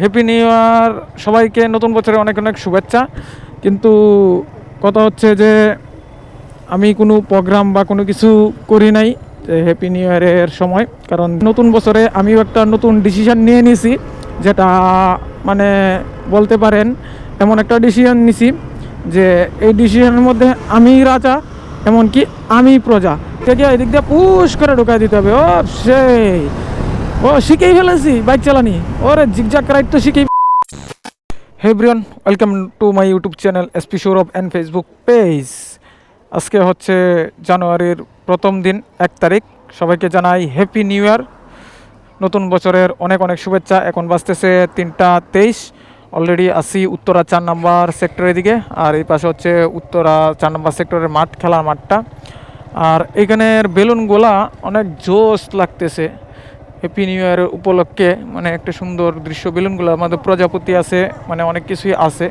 Happy new year সবাইকে, নতুন বছরে অনেক অনেক শুভেচ্ছা। কিন্তু কথা হচ্ছে যে আমি কোনো প্রোগ্রাম বা কোনো কিছু করি নাই হ্যাপি নিউ ইয়ারের সময়, কারণ নতুন বছরে আমিও একটা নতুন ডিসিশান নিয়ে নিয়েছি, যেটা মানে বলতে পারেন এমন একটা ডিসিশান নিছি যে এই ডিসিশনের মধ্যে আমি রাজা, এমনকি আমি প্রজা। থেকে এদিক দিয়ে পুশ করে ঢোকায় দিতে হবে। ও শিখেই ফেলেছি বাইক চালানি, ওরে জিগজাগ রাইড তো শিখেই। Hey everyone, welcome to my YouTube channel SP Sourav and Facebook page. আজকে হচ্ছে জানুয়ারির প্রথম দিন, 1 তারিখ। সবাইকে জানাই হ্যাপি নিউ ইয়ার, নতুন বছরের অনেক অনেক শুভেচ্ছা। এখন বাজতেছে 3টা 23। অলরেডি আসি উত্তরা 4 নম্বর সেক্টরের দিকে, আর এই পাশে হচ্ছে উত্তরা 4 নম্বর সেক্টরের মাঠ, খেলার মাঠটা। আর এখানের বেলুনগুলা অনেক জোশ লাগতেছে হ্যাপি নিউ ইয়ারের উপলক্ষে। মানে একটা সুন্দর দৃশ্য, বেলুনগুলো আমাদের প্রজাপতি আছে, মানে অনেক কিছুই আছে।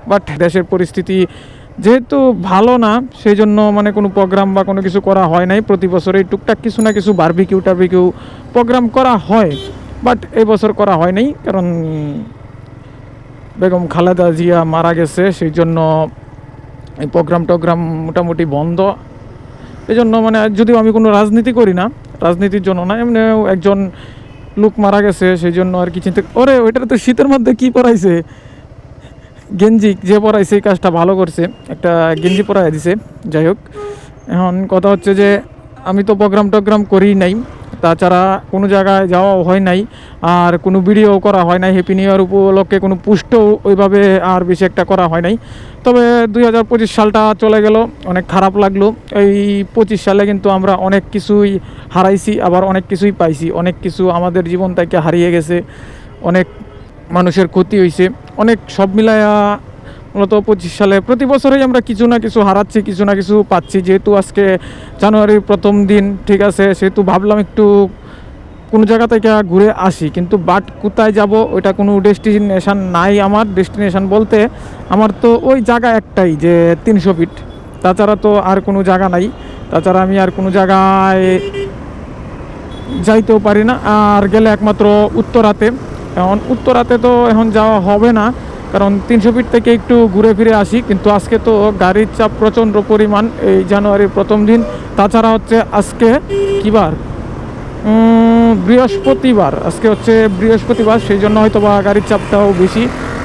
বাট দেশের পরিস্থিতি যেহেতু ভালো না, সেই জন্য মানে কোনো প্রোগ্রাম বা কোনো কিছু করা হয় নাই। প্রতি বছরই টুকটাক কিছু না কিছু বারবিকিউ টারবিকিউ প্রোগ্রাম করা হয়, বাট এই বছর করা হয় নাই, কারণ বেগম খালেদা জিয়া মারা গেছে। সেই জন্য এই প্রোগ্রাম মোটামুটি বন্ধ। এই জন্য মানে যদিও আমি কোনো রাজনীতি করি না, রাজনীতির জন্য না, এমনি একজন লোক মারা গেছে, সেই জন্য আর কি চিন্তা। ওরে ওইটা তো শীতের মধ্যে কি পরাইছে, গেঞ্জি যে পরাইছে এই কাজটা ভালো করছে, একটা গেঞ্জি পরাই দিছে। যাই হোক, এখন কথা হচ্ছে যে আমি তো প্রোগ্রাম করি নাই, তাছাড়া কোনো জায়গায় যাওয়া হয় নাই, আর কোনো ভিডিও করা হয় নাই। হ্যাপি নিউ ইয়ার উপলক্ষে কোনো পোস্টও ওইভাবে আর বেশি একটা করা হয় নাই। তবে 2025 সালটা চলে গেল, অনেক খারাপ লাগলো। এই 25 সালে কিন্তু আমরা অনেক কিছুই হারাইছি, আবার অনেক কিছুই পাইছি। অনেক কিছু আমাদের জীবন থেকে হারিয়ে গেছে, অনেক মানুষের ক্ষতি হয়েছে, অনেক সব মিলায়া মূলত 25 সালে প্রতি বছরেই আমরা কিছু না কিছু হারাচ্ছি, কিছু না কিছু পাচ্ছি। যেহেতু আজকে জানুয়ারির প্রথম দিন, ঠিক আছে, সেহেতু ভাবলাম একটু কোনো জায়গা থেকে ঘুরে আসি। কিন্তু বাট কোথায় যাব ওইটা কোনো ডেস্টিনেশান নাই আমার। ডেস্টিনেশান বলতে আমার তো ওই জায়গা একটাই, যে 300 ফিট, তাছাড়া তো আর কোনো জায়গা নাই। তাছাড়া আমি আর কোনো জায়গায় যাইতেও পারি না, আর গেলে একমাত্র উত্তরাতে। এখন উত্তরাতে তো এখন যাওয়া হবে না, কারণ 300 ফিট থেকে একটু ঘুরে ফিরে আসি। কিন্তু আজকে তো গাড়ির চাপ প্রচণ্ড পরিমাণ, এই জানুয়ারির প্রথম দিন। তাছাড়া হচ্ছে আজকে কী বার, বৃহস্পতিবার। আজকে হচ্ছে বৃহস্পতিবার, সেই জন্য হয়তো বা গাড়ির চাপটাও বেশি,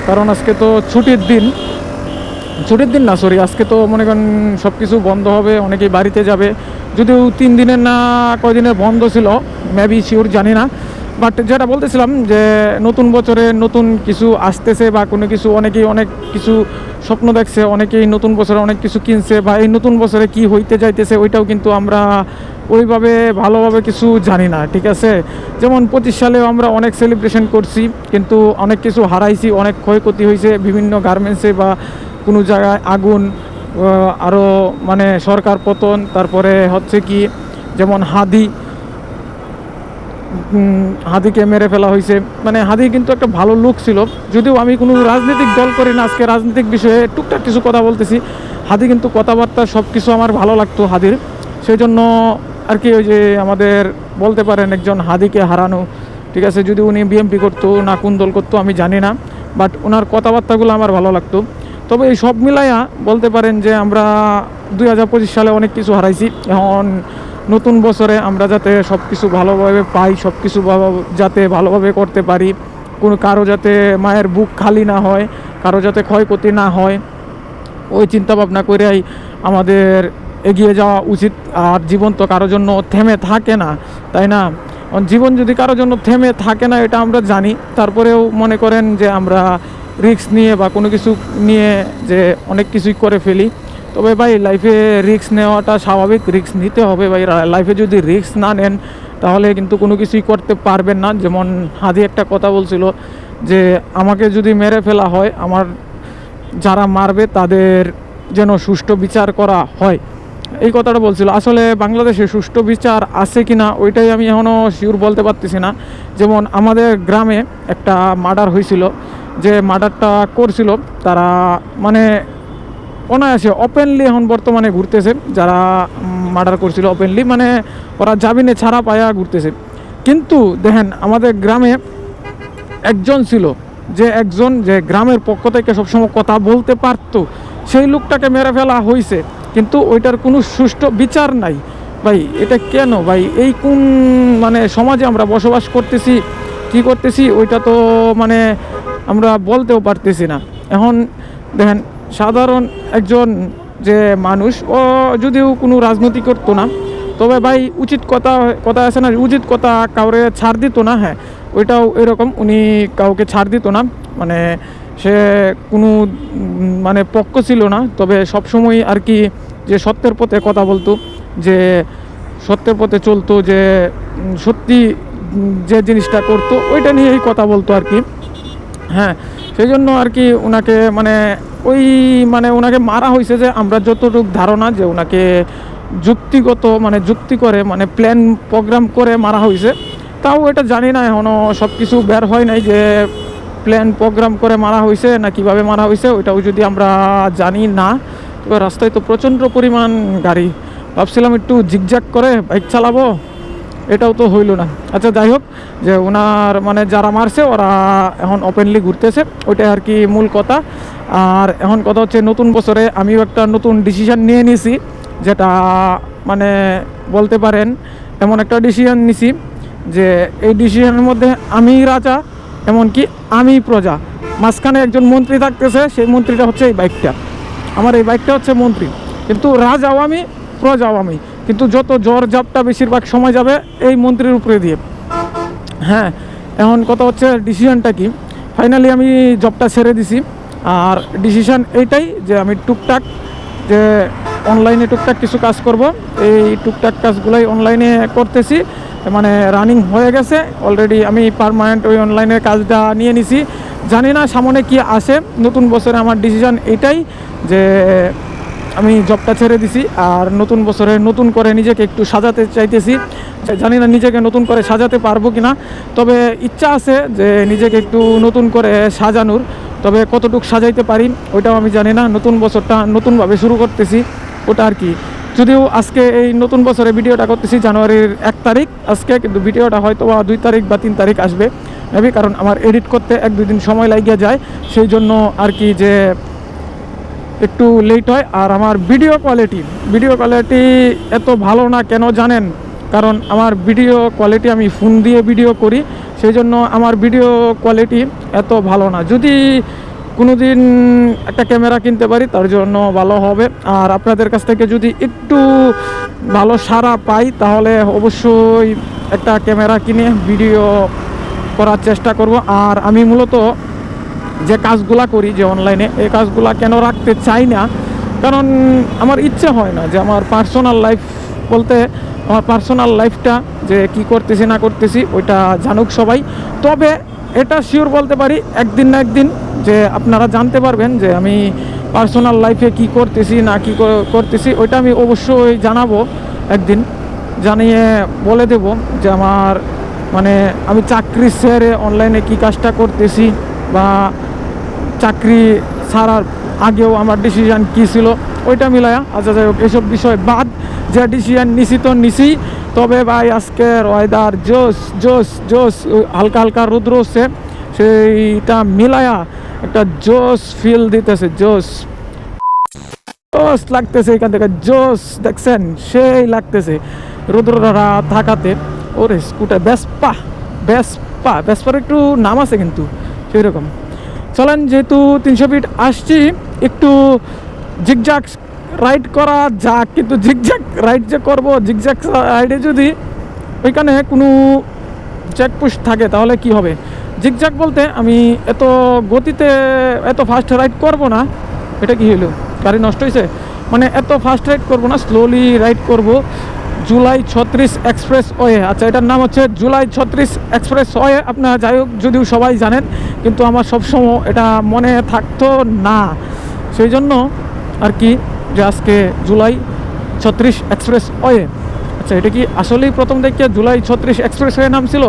কারণ আজকে তো ছুটির দিন না, সরি, আজকে তো মনে করেন সব কিছু বন্ধ হবে, অনেকেই বাড়িতে যাবে। যদিও 3 দিনের না কয়দিনের বন্ধ ছিল, মেবি শিওর জানি না। বাট যেটা বলতেছিলাম যে নতুন বছরে নতুন কিছু আসতেছে বা কোনো কিছু, অনেকেই অনেক কিছু স্বপ্ন দেখছে, অনেকেই নতুন বছরে অনেক কিছু কিনছে, বা এই নতুন বছরে কি হইতে যাইতেছে ওইটাও কিন্তু আমরা ওইভাবে ভালোভাবে কিছু জানি না, ঠিক আছে। যেমন 25 সালেও আমরা অনেক সেলিব্রেশন করছি, কিন্তু অনেক কিছু হারাইছি, অনেক ক্ষয়ক্ষতি হয়েছে বিভিন্ন গার্মেন্টসে, বা কোনো জায়গায় আগুন, আরও মানে সরকার পতন, তারপরে হচ্ছে কি যেমন হাদিকে মেরে ফেলা হয়েছে। মানে হাদি কিন্তু একটা ভালো লোক ছিল, যদিও আমি কোনো রাজনৈতিক দল করি না, আজকে রাজনৈতিক বিষয়ে টুকটাক কিছু কথা বলতেছি। হাদি কিন্তু কথাবার্তা সব কিছু আমার ভালো লাগতো হাদির, সেই জন্য আর কি। ওই যে আমাদের বলতে পারেন একজন হাদিকে হারানো, ঠিক আছে, যদি উনি বিএমপি করতো না কোন দল করতো আমি জানি না, বাট ওনার কথাবার্তাগুলো আমার ভালো লাগতো। তবে এই সব মিলাইয়া বলতে পারেন যে আমরা 2025 সালে অনেক কিছু হারাইছি। এখন নতুন বছরে আমরা যাতে সব কিছু ভালোভাবে পাই, সব কিছু যাতে ভালোভাবে করতে পারি, কোনো কারো যাতে মায়ের বুক খালি না হয়, কারো যাতে ক্ষয়ক্ষতি না হয়, ওই চিন্তা ভাবনা করেই আমাদের এগিয়ে যাওয়া উচিত। আর জীবন তো কারোর জন্য থেমে থাকে না, তাই না? জীবন যদি কারোর জন্য থেমে থাকে না এটা আমরা জানি, তারপরেও মনে করেন যে আমরা রিস্ক নিয়ে বা কোনো কিছু নিয়ে যে অনেক কিছুই করে ফেলি। তবে ভাই লাইফে রিস্ক নেওয়াটা স্বাভাবিক, রিস্ক নিতে হবে ভাই। লাইফে যদি রিস্ক না নেন তাহলে কিন্তু কোনো কিছুই করতে পারবেন না। যেমন হাদি একটা কথা বলছিল যে আমাকে যদি মেরে ফেলা হয়, আমার যারা মারবে তাদের যেন সুষ্ঠু বিচার করা হয়, এই কথাটা বলছিল। আসলে বাংলাদেশে সুষ্ঠু বিচার আছে কি না ওইটাই আমি এখনও শিওর বলতে পারতেছি না। যেমন আমাদের গ্রামে একটা মার্ডার হয়েছিল, যে মার্ডারটা করছিল তারা মানে অনায়াসে ওপেনলি এখন বর্তমানে ঘুরতেছে। যারা মার্ডার করছিল ওপেনলি, মানে ওরা জামিনে ছাড়া পায়া ঘুরতেছে। কিন্তু দেখেন আমাদের গ্রামে একজন ছিল, যে একজন যে গ্রামের পক্ষ থেকে সবসময় কথা বলতে পারতো, সেই লোকটাকে মেরে ফেলা হয়েছে, কিন্তু ওইটার কোনো সুষ্ঠু বিচার নাই। ভাই এটা কেন ভাই? এই কোন মানে সমাজে আমরা বসবাস করতেছি, কি করতেছি ওইটা তো মানে আমরা বলতেও পারতেছি না। এখন দেখেন, সাধারণ একজন যে মানুষ, ও যদিও কোনো রাজনীতি করতো না, তবে ভাই উচিত কথা আছে না, উচিত কথা কাউরে ছাড় দিত না। হ্যাঁ, ওইটাও এরকম, উনি কাউকে ছাড় দিত না, মানে সে কোনো মানে পক্ষ ছিল না, তবে সবসময় আর কি যে সত্যের পথে কথা বলতো, যে সত্যের পথে চলতো, যে সত্যি যে জিনিসটা করতো ওইটা নিয়েই কথা বলতো আর কি। হ্যাঁ, সেই জন্য আর কি ওনাকে মানে ওই মানে ওনাকে মারা হয়েছে, যে আমরা যতটুকু ধারণা যে ওনাকে যুক্তিগত মানে যুক্তি করে মানে প্ল্যান প্রোগ্রাম করে মারা হয়েছে। তাও এটা জানি না, এখনও সব কিছু বের হয় নাই যে প্ল্যান প্রোগ্রাম করে মারা হয়েছে না কিভাবে মারা হয়েছে, ওইটাও যদি আমরা জানি না। তবে রাস্তায় তো প্রচণ্ড পরিমাণ গাড়ি, ভাবছিলাম একটু জিগজ্যাগ করে বাইক চালাবো, এটাও তো হইল না। আচ্ছা যাই হোক, যে ওনার মানে যারা মারছে ওরা এখন ওপেনলি ঘুরতেছে, ওইটাই আর কি মূল কথা। আর এখন কথা হচ্ছে, নতুন বছরে আমিও একটা নতুন ডিসিশন নিয়ে নিয়েছি, যেটা মানে বলতে পারেন এমন একটা ডিসিশন নিছি যে এই ডিসিশনের মধ্যে আমি রাজা, এমনকি আমি প্রজা, মাঝখানে একজন মন্ত্রী থাকতেছে, সেই মন্ত্রীটা হচ্ছে এই বাইকটা। আমার এই বাইকটা হচ্ছে মন্ত্রী, কিন্তু রাজাও আমি, প্রজাও আমি, কিন্তু যত জ্বর জাপটা বেশিরভাগ সময় যাবে এই মন্ত্রীর উপরে দিয়ে। হ্যাঁ, এখন কথা হচ্ছে ডিসিশনটা কি, ফাইনালি আমি জবটা ছেড়ে দিছি। আর ডিসিশন এইটাই যে আমি টুকটাক যে অনলাইনে টুকটাক কিছু কাজ করব, এই টুকটাক কাজগুলোই অনলাইনে করতেছি, মানে রানিং হয়ে গেছে অলরেডি। আমি পার্মানেন্ট ওই অনলাইনের কাজটা নিয়ে নিছি, জানি না সামনে কি আসে। নতুন বছরে আমার ডিসিশন এটাই যে আমি জবটা ছেড়ে দিছি, আর নতুন বছরে নতুন করে নিজেকে একটু সাজাতে চাইতেছি। জানি না নিজেকে নতুন করে সাজাতে পারবো কি না, তবে ইচ্ছা আছে যে নিজেকে একটু নতুন করে সাজানোর, তবে কতটুকু সাজাইতে পারি ওইটাও আমি জানি না। নতুন বছরটা নতুনভাবে শুরু করতেছি, ওটা আর কি। যদিও আজকে এই নতুন বছরে ভিডিওটা করতেছি জানুয়ারির 1 তারিখ আজকে, কিন্তু ভিডিওটা হয়তো বা 2 তারিখ বা 3 তারিখ আসবে মেবি, কারণ আমার এডিট করতে 1-2 দিন সময় লাগিয়ে যায়, সেই জন্য আর কি যে একটু লেট হয়। আর আমার ভিডিও কোয়ালিটি এত ভালো না কেন জানেন? কারণ আমার ভিডিও কোয়ালিটি, আমি ফোন দিয়ে ভিডিও করি, সেই জন্য আমার ভিডিও কোয়ালিটি এত ভালো না। যদি কোনো দিন একটা ক্যামেরা কিনতে পারি তার জন্য ভালো হবে। আর আপনাদের কাছ থেকে যদি একটু ভালো সাড়া পাই তাহলে অবশ্যই একটা ক্যামেরা কিনে ভিডিও করার চেষ্টা করব। আর আমি মূলত যে কাজগুলা করি যে অনলাইনে, এই কাজগুলা কেন রাখতে চাই না, কারণ আমার ইচ্ছে হয় না যে আমার পার্সোনাল লাইফ বলতে আমার পার্সোনাল লাইফটা যে কি করতেছি না করতেছি ওইটা জানুক সবাই। তবে এটা শিওর বলতে পারি, একদিন না একদিন যে আপনারা জানতে পারবেন যে আমি পার্সোনাল লাইফে কি করতেছি না কি করতেছি, ওইটা আমি অবশ্যই জানাবো একদিন, জানিয়ে বলে দেব যে আমার মানে আমি চাকরি ছেড়ে অনলাইনে কি কাজটা করতেছি, বা চাকরি ছাড়ার আগেও আমার ডিসিশান কী ছিল ওইটা মিলায়া। আচ্ছা যাই হোক, এসব বিষয় বাদ, যে ডিসিশান নিছি তো নিছি। তবে ভাই আজকের ওয়েদার জোস জোস জোস, হালকা হালকা রৌদ্র হচ্ছে, সেইটা মিলায়া একটা জোস ফিল দিতেছে, জোস জোস লাগতেছে এখান থেকে, জোস দেখছেন সেই লাগতেছে রৌদ্ররা থাকাতে। ওরে স্কুটার বেসপার একটু নাম আছে কিন্তু সেই রকম। চলেন, যেহেতু 300 ফিট আসছি, একটু জিগজ্যাগ রাইড করা যাক। কিন্তু জিগজ্যাগ রাইড যে করবো, জিগজ্যাগ রাইডে যদি ওইখানে কোনো চেকপোস্ট থাকে তাহলে কি হবে? জিগজ্যাগ বলতে আমি এত গতিতে এত ফাস্ট রাইড করব না। এটা কি হলো, গাড়ি নষ্ট হয়েছে? মানে এত ফাস্ট রাইড করব না, স্লোলি রাইড করব। জুলাই 36 এক্সপ্রেস ওয়ে, আচ্ছা এটার নাম হচ্ছে জুলাই 36 এক্সপ্রেস ওয়ে। আপনারা যাই হোক যদিও সবাই জানেন, কিন্তু আমার সবসময় এটা মনে থাকতো না, সেই জন্য আর কি যে আজকে জুলাই 36 এক্সপ্রেস ওয়ে। আচ্ছা এটা কি আসলেই প্রথম থেকে জুলাই 36 এক্সপ্রেস ওয়ে নাম ছিল?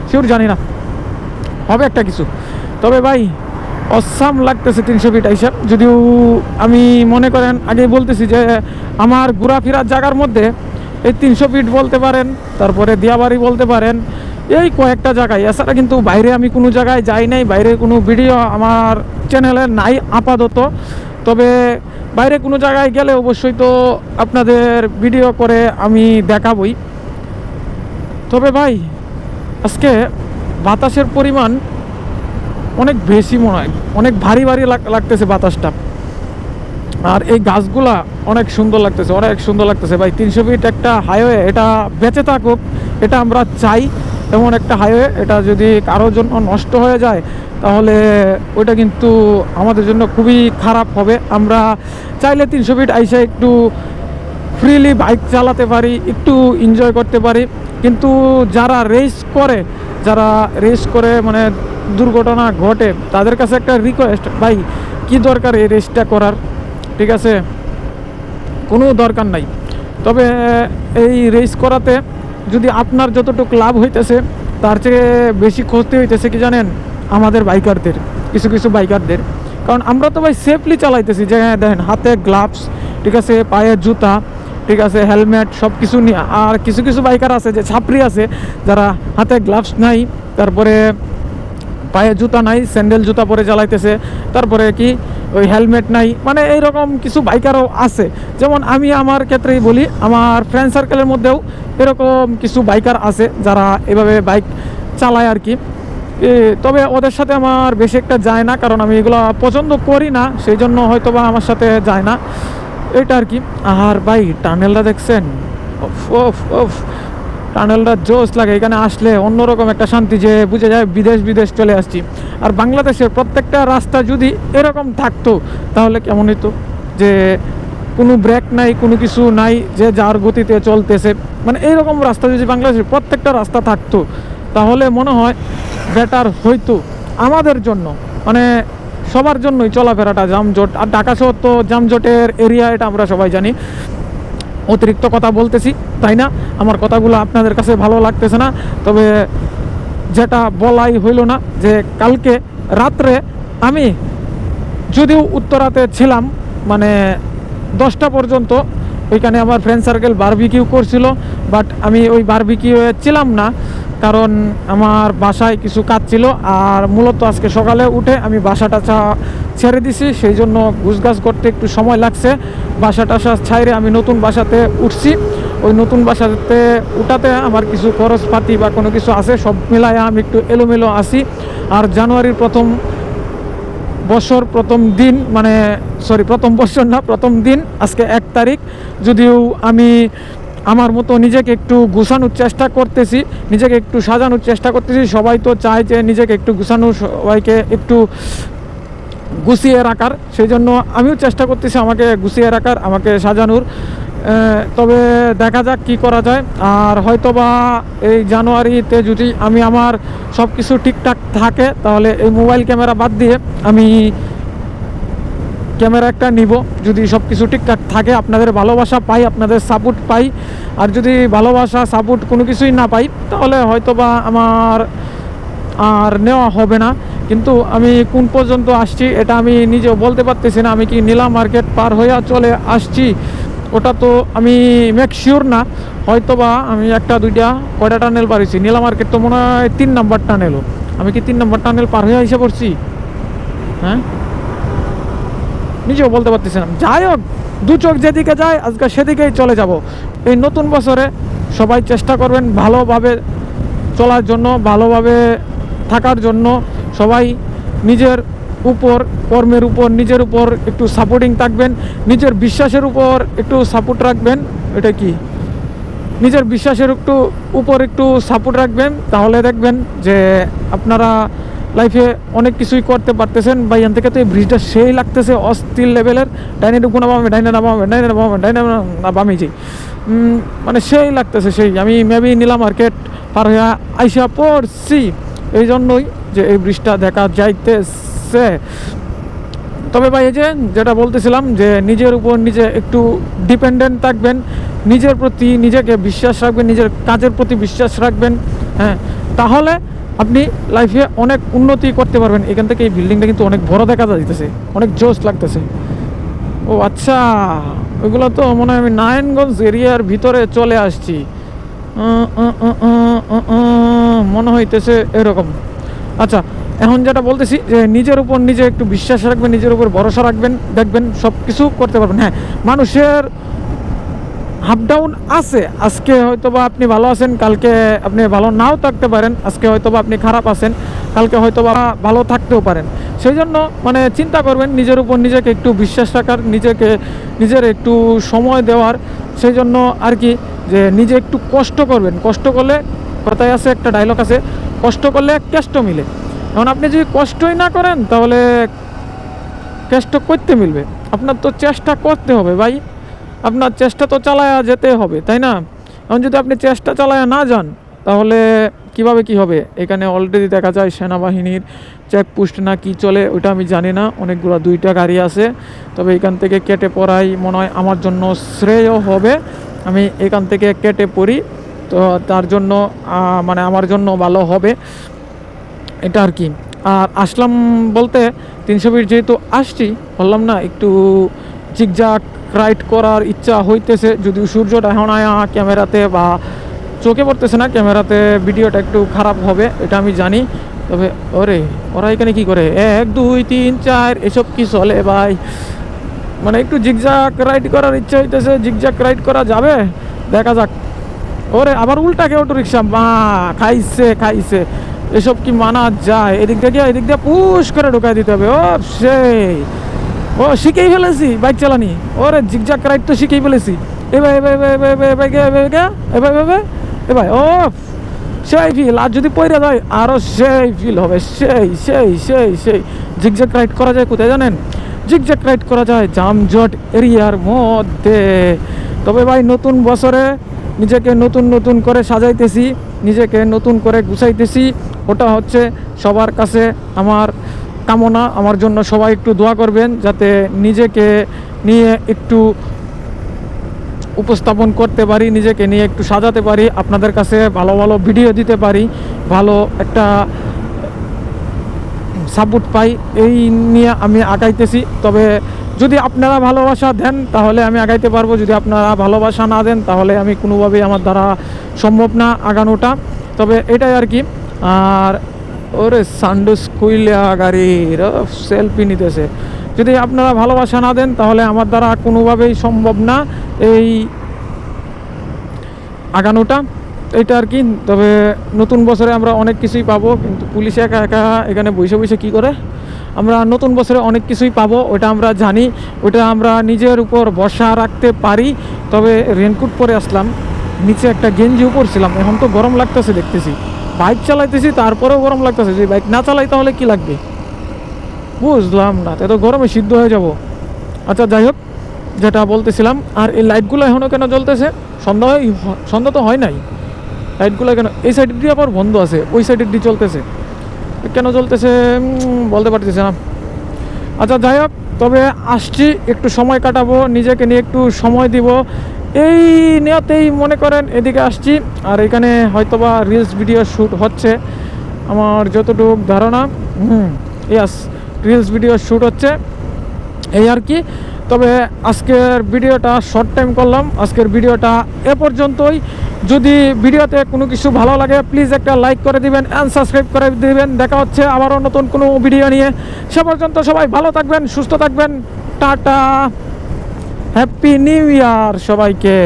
শিওর জানি না, হবে একটা কিছু। তবে ভাই অসাম লাগতেছে 300 ফিট হিসাব। যদিও আমি মনে করেন আগেই বলতেছি যে আমার ঘোরাফেরার জায়গার মধ্যে এই 300 ফিট বলতে পারেন, তারপরে দিয়াবাড়ি বলতে পারেন, এই কয়েকটা জায়গায়, এছাড়া কিন্তু বাইরে আমি কোনো জায়গায় যাই নাই, বাইরে কোনো ভিডিও আমার চ্যানেলে নাই আপাতত। তবে বাইরে কোনো জায়গায় গেলে অবশ্যই তো আপনাদের ভিডিও করে আমি দেখাবই। তবে ভাই আজকে বাতাসের পরিমাণ অনেক বেশি মনে হয়, অনেক ভারী ভারী লাগতেছে বাতাসটা। আর এই গাছগুলা অনেক সুন্দর লাগতেছে, অনেক সুন্দর লাগতেছে ভাই। 300 ফিট একটা হাইওয়ে, এটা বেঁচে থাকুক, এটা আমরা চাই। এমন একটা হাইওয়ে, এটা যদি কারোর জন্য নষ্ট হয়ে যায় তাহলে ওইটা কিন্তু আমাদের জন্য খুবই খারাপ হবে। আমরা চাইলে 300 ফিট আইসা একটু ফ্রিলি বাইক চালাতে পারি, একটু এনজয় করতে পারি। কিন্তু যারা রেস করে মানে দুর্ঘটনা ঘটে, তাদের কাছে একটা রিকোয়েস্ট, ভাই কি দরকার এই রেসটা করার? ঠিক আছে, কোনো দরকার নাই। তবে এই রেস করাতে যদি আপনার যতটুকু লাভ হইতেছে, তার চেয়ে বেশি ক্ষতি হইতেছে কি জানেন? আমাদের বাইকারদের, কিছু বাইকারদের। কারণ আমরা তো ভাই সেফলি চালাইতেছি, যে হ্যাঁ দেখেন হাতে গ্লাভস, ঠিক আছে, পায়ে জুতা, ঠিক আছে, হেলমেট, সব কিছু নিয়ে। আর কিছু বাইকার আছে যে ছাপরি আছে, যারা হাতে গ্লাভস নাই, তারপরে পায়ে জুতা নাই, স্যান্ডেল জুতা পরে চালাইতেছে, তারপরে কি ওই হেলমেট নাই। মানে এইরকম কিছু বাইকারও আছে। যেমন আমি আমার ক্ষেত্রেই বলি, আমার ফ্রেন্ড সার্কেলের মধ্যেও এরকম কিছু বাইকার আছে যারা এভাবে বাইক চালায় আর কি। তবে ওদের সাথে আমার বেশি একটা যায় না, কারণ আমি এগুলো পছন্দ করি না, সেই জন্য হয়তো বা আমার সাথে যায় না, এটা আর কি। আর ভাই টানেলটা দেখছেন? ওফ টানেলটা জোস লাগে। এখানে আসলে অন্যরকম একটা শান্তি, যে বুঝে যায় বিদেশ চলে আসছি। আর বাংলাদেশের প্রত্যেকটা রাস্তা যদি এরকম থাকতো তাহলে কেমন হতো, যে কোনো ব্রেক নাই, কোনো কিছু নাই, যে যার গতিতে চলতেছে। মানে এইরকম রাস্তা যদি বাংলাদেশের প্রত্যেকটা রাস্তা থাকতো তাহলে মনে হয় বেটার হইতো আমাদের জন্য, মানে সবার জন্যই। চলাফেরাটা যানজট, আর ঢাকা শহর তো যানজটের এরিয়া, এটা আমরা সবাই জানি। অতিরিক্ত কথা বলতেছি তাই না? আমার কথাগুলো আপনাদের কাছে ভালো লাগতেছে না। তবে যেটা বলাই হইল না, যে কালকে রাত্রে আমি যদিও উত্তরাতে ছিলাম, মানে 10টা পর্যন্ত ওইখানে আমার ফ্রেন্ড সার্কেল বারবিকিউ করছিল, বাট আমি ওই বারবিকিউয়ে ছিলাম না, কারণ আমার বাসায় কিছু কাজ ছিল। আর মূলত আজকে সকালে উঠে আমি বাসাটা ছেড়ে দিছি, সেই জন্য গুছগাছ করতে একটু সময় লাগছে। বাসাটা ছাইরে আমি নতুন বাসাতে উঠছি। ওই নতুন বাসাতে উঠাতে আমার কিছু খরচপাতি বা কোনো কিছু আছে, সব মিলায় আমি একটু এলোমেলো আসি। আর জানুয়ারির প্রথম দিন, মানে সরি প্রথম বছর না, প্রথম দিন আজকে 1 তারিখ। যদিও আমি আমার মতো নিজেকে একটু গুছানোর চেষ্টা করতেছি, নিজেকে একটু সাজানোর চেষ্টা করতেছি। সবাই তো চায় যে নিজেকে একটু গুছানো, সবাইকে একটু গুছিয়ে রাখার, সেই জন্য আমিও চেষ্টা করতেছি আমাকে গুছিয়ে রাখার, আমাকে সাজানোর। তবে দেখা যাক কি করা যায়। আর হয়তোবা এই জানুয়ারিতে যদি আমি আমার সব কিছু ঠিকঠাক থাকে, তাহলে এই মোবাইল ক্যামেরা বাদ দিয়ে আমি ক্যামেরা একটা নিব, যদি সব কিছু ঠিকঠাক থাকে, আপনাদের ভালোবাসা পাই, আপনাদের সাপোর্ট পাই। আর যদি ভালোবাসা সাপোর্ট কোনো কিছুই না পাই, তাহলে হয়তোবা আমার আর নেওয়া হবে না। কিন্তু আমি কোন পর্যন্ত আসছি এটা আমি নিজেও বলতে পারতেছি না। আমি কি নীলা মার্কেট পার হইয়া চলে আসছি ওটা তো আমি মেক শিওর না। হয়তোবা আমি একটা দুইটা কয়টা টানেল পারিছি, নীলা মার্কেট তো মনে হয় 3 নম্বর টানেলও। আমি কি 3 নম্বর টানেল পার হইয়া এসে পড়ছি? হ্যাঁ, নিজেও বলতে পারতেছি না। যাই হোক, দু চোখ যেদিকে যায় আজকে সেদিকেই চলে যাব। এই নতুন বছরে সবাই চেষ্টা করবেন ভালোভাবে চলার জন্য, ভালোভাবে থাকার জন্য। সবাই নিজের উপর, কর্মের উপর, নিজের উপর একটু সাপোর্টিং থাকবেন, নিজের বিশ্বাসের উপর একটু সাপোর্ট রাখবেন। এটা কি, নিজের বিশ্বাসের উপর একটু সাপোর্ট রাখবেন, তাহলে দেখবেন যে আপনারা লাইফে অনেক কিছুই করতে পারতেছেন। বা এখান থেকে তো এই ব্রিজটা সেই লাগতেছে অস্থির লেভেলের। ডাইনে ঢুকবো না বামে, ডাইনে না বামে, ডাইনে না বামে, ডাইনে না বামে, যে মানে সেই লাগতেছে সেই। আমি মেবি নীলা মার্কেট পার হইয়া আইসা পড়ছি, এই জন্যই যে এই ব্রিজটা দেখা যাইতেছে। তবে ভাই এই যে যেটা বলতেছিলাম, যে নিজের উপর নিজে একটু ডিপেন্ডেন্ট থাকবেন, নিজের প্রতি নিজেকে বিশ্বাস রাখবেন, নিজের কাজের প্রতি বিশ্বাস রাখবেন। হ্যাঁ, তাহলে আপনি লাইফে অনেক উন্নতি করতে পারবেন। এখান থেকে এই বিল্ডিংটা কিন্তু অনেক বড় দেখা যাইতেছে, অনেক জোশ লাগতেছে। ও আচ্ছা, ওইগুলো তো মনে হয় আমি নারায়ণগঞ্জ এরিয়ার ভিতরে চলে আসছি। মনে হইতেছে এরকম। আচ্ছা, এখন যেটা বলতেছি যে নিজের উপর নিজে একটু বিশ্বাস রাখবেন, নিজের উপর ভরসা রাখবেন, দেখবেন সব কিছু করতে পারবেন। হ্যাঁ, মানুষের আপ ডাউন আছে। আজকে হয়তোবা আপনি ভালো আছেন, কালকে আপনি ভালো নাও থাকতে পারেন। আজকে হয়তোবা আপনি খারাপ আছেন, কালকে হয়তোবা ভালো থাকতেও পারেন। সেই জন্য মানে চিন্তা করবেন নিজের উপর নিজেকে একটু বিশ্বাস রাখার, নিজের একটু সময় দেওয়ার। সেই জন্য আর কি যে নিজে একটু কষ্ট করবেন। কষ্ট করলে, কথায় আছে একটা ডায়লগ আছে, কষ্ট করলে কেষ্ট মিলে। এখন আপনি যদি কষ্টই না করেন তাহলে কেষ্ট করতে মিলবে? আপনার তো চেষ্টা করতে হবে ভাই, আপনার চেষ্টা তো চালায়া যেতে হবে, তাই না? এখন যদি আপনি চেষ্টা চালায়া না যান তাহলে কিভাবে কি হবে? এখানে অলরেডি দেখা যায় সেনাবাহিনীর চেকপোস্ট না কি চলে ওইটা আমি জানি না, অনেকগুলো 2টা গাড়ি আছে। তবে এখান থেকে কেটে পড়াই মনে হয় আমার জন্য শ্রেয় হবে। আমি এখান থেকে কেটে পড়ি, তো তার জন্য মানে আমার জন্য ভালো হবে এটা আর কি। আর আসলাম বলতে 320 যেহেতু আসছি, বললাম না একটু জিগজাগ রাইড করার ইচ্ছা হইতেছে। যদিও সূর্যটা এখন ক্যামেরাতে বা চোখে পড়তেছে না, ক্যামেরাতে ভিডিওটা একটু খারাপ হবে এটা আমি জানি। তবে ওরা এখানে কি করে 1 2 3 4 এসব কি চলে ভাই? মানে একটু জিগজাগ রাইড করার ইচ্ছা হইতেছে। জিগজাগ রাইড করা যাবে, দেখা যাক। আবার উল্টাকে অটো রিক্সা খাইছে। এসব কি মানা যায়? এদিক দিয়ে পুশ করে ঢোকাই দিতে হবে। শিখেই ফেলেছি বাইক চালানি। জিগজাগ রাইড তো শিখেই ফেলেছি। এবার সেই ফিল। আর যদি পড়ে যায় আরো সেই ফিল হবে। সেই জিগজাগ রাইড করা যায় কোথায় জানেন? জিগজ্যাগ রাইড করা যায় জামজট এরিয়ার মধ্যে। তবে ভাই নতুন বছরে নিজেকে নতুন করে সাজাইতেছি, নিজেকে নতুন করে গুছাইতেছি। ওটা হচ্ছে সবার কাছে আমার কামনা। আমার জন্য সবাই একটু দোয়া করবেন যাতে নিজেকে নিয়ে একটু উপস্থাপন করতে পারি, নিজেকে নিয়ে একটু সাজাতে পারি, আপনাদের কাছে ভালো ভালো ভিডিও দিতে পারি, ভালো একটা সাপোর্ট পাই। এই নিয়ে আমি আগাইতেছি। তবে যদি আপনারা ভালোবাসা দেন তাহলে আমি আগাইতে পারবো, যদি আপনারা ভালোবাসা না দেন তাহলে আমি কোনোভাবেই আমার দ্বারা সম্ভব না আগানোটা। তবে এটাই আর কি। আর সান্ডুস কুইলা গাড়ির সেলফি নিতেছে। যদি আপনারা ভালোবাসা না দেন তাহলে আমার দ্বারা কোনোভাবেই সম্ভব না এই আগানোটা, এটা আর কি। তবে নতুন বছরে আমরা অনেক কিছুই পাবো, কিন্তু পুলিশ একা এখানে বসে কী করে? আমরা নতুন বছরে অনেক কিছুই পাবো, ওটা আমরা জানি, ওটা আমরা নিজের উপর ভরসা রাখতে পারি। তবে রেনকোট পরে আসলাম, নিচে একটা গেঞ্জিও পরছিলাম। এখন তো গরম লাগতেছে, দেখতেছি বাইক চালাইতেছি তারপরেও গরম লাগতেছে। যদি বাইক না চালাই তাহলে কি লাগবে বুঝলাম না, তাই তো গরমে সিদ্ধ হয়ে যাব। আচ্ছা যাই হোক, যেটা বলতেছিলাম, আর এই লাইটগুলো এখনও কেন জ্বলতেছে? সন্ধ্যা তো হয় নাই, লাইটগুলো কেন এই সাইডের দিয়ে আবার বন্ধ আছে, ওই সাইডের দিয়ে চলতেছে? কেন চলতেছে বলতে পারতেছে না। আচ্ছা যাই হোক, তবে আসছি একটু সময় কাটাবো, নিজেকে নিয়ে একটু সময় দিব, এই নিয়তেই মনে করেন এদিকে আসছি। আর এখানে হয়তোবা রিলস ভিডিও শ্যুট হচ্ছে আমার যতটুকু ধারণা। ইয়াস, রিলস ভিডিও শ্যুট হচ্ছে এই আর কি। তবে আজকের ভিডিওটা শর্ট টাইম করলাম, আজকের ভিডিওটা এ পর্যন্তই। যদি ভিডিওতে কোনো কিছু ভালো লাগে প্লিজ একটা লাইক করে দিবেন অ্যান্ড সাবস্ক্রাইব করে দিবেন। দেখা হচ্ছে আবারও নতুন কোনো ভিডিও নিয়ে। সে পর্যন্ত সবাই ভালো থাকবেন, সুস্থ থাকবেন। টাটা, হ্যাপি নিউ ইয়ার সবাইকে।